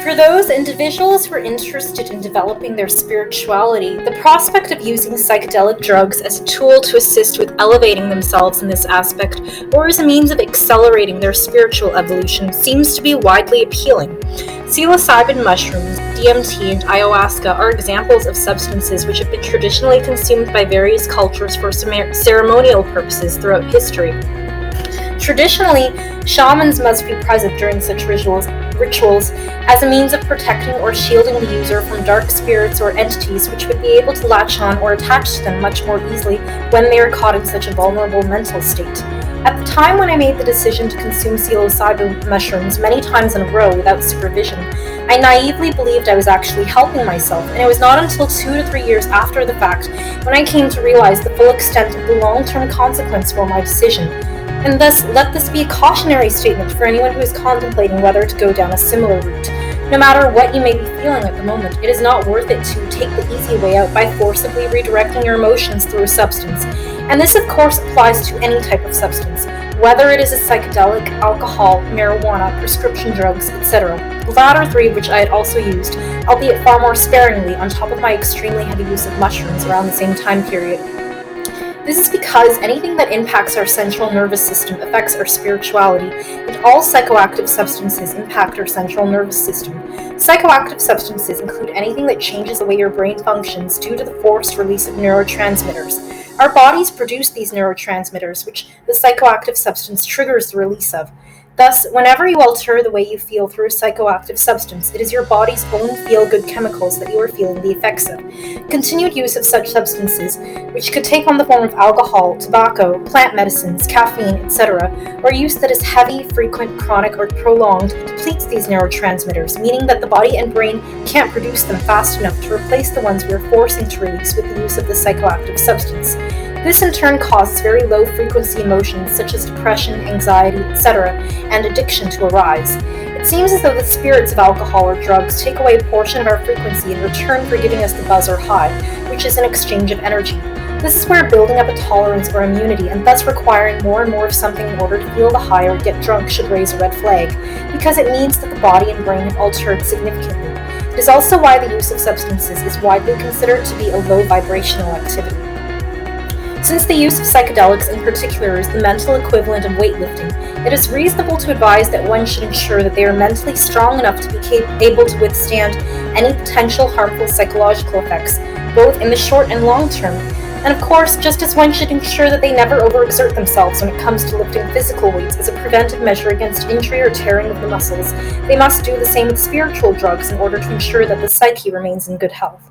For those individuals who are interested in developing their spirituality, the prospect of using psychedelic drugs as a tool to assist with elevating themselves in this aspect, or as a means of accelerating their spiritual evolution, seems to be widely appealing. Psilocybin mushrooms, DMT, and ayahuasca are examples of substances which have been traditionally consumed by various cultures for ceremonial purposes throughout history. Traditionally, shamans must be present during such rituals as a means of protecting or shielding the user from dark spirits or entities which would be able to latch on or attach to them much more easily when they are caught in such a vulnerable mental state. At the time when I made the decision to consume psilocybin mushrooms many times in a row without supervision, I naively believed I was actually helping myself, and it was not until 2 to 3 years after the fact when I came to realize the full extent of the long-term consequence for my decision. And thus, let this be a cautionary statement for anyone who is contemplating whether to go down a similar route. No matter what you may be feeling at the moment, it is not worth it to take the easy way out by forcibly redirecting your emotions through a substance. And this, of course, applies to any type of substance, whether it is a psychedelic, alcohol, marijuana, prescription drugs, etc. The latter three, which I had also used, albeit far more sparingly, on top of my extremely heavy use of mushrooms around the same time period. This is because anything that impacts our central nervous system affects our spirituality, and all psychoactive substances impact our central nervous system. Psychoactive substances include anything that changes the way your brain functions due to the forced release of neurotransmitters. Our bodies produce these neurotransmitters, which the psychoactive substance triggers the release of. Thus, whenever you alter the way you feel through a psychoactive substance, it is your body's own feel-good chemicals that you are feeling the effects of. Continued use of such substances, which could take on the form of alcohol, tobacco, plant medicines, caffeine, etc., or use that is heavy, frequent, chronic, or prolonged, depletes these neurotransmitters, meaning that the body and brain can't produce them fast enough to replace the ones we are forcing to release with the use of the psychoactive substance. This in turn causes very low-frequency emotions such as depression, anxiety, etc., and addiction to arise. It seems as though the spirits of alcohol or drugs take away a portion of our frequency in return for giving us the buzz or high, which is an exchange of energy. This is where building up a tolerance or immunity, and thus requiring more and more of something in order to feel the high or get drunk, should raise a red flag, because it means that the body and brain have altered significantly. It is also why the use of substances is widely considered to be a low vibrational activity. Since the use of psychedelics in particular is the mental equivalent of weightlifting, it is reasonable to advise that one should ensure that they are mentally strong enough to be able to withstand any potential harmful psychological effects, both in the short and long term. And of course, just as one should ensure that they never overexert themselves when it comes to lifting physical weights as a preventive measure against injury or tearing of the muscles, they must do the same with spiritual drugs in order to ensure that the psyche remains in good health.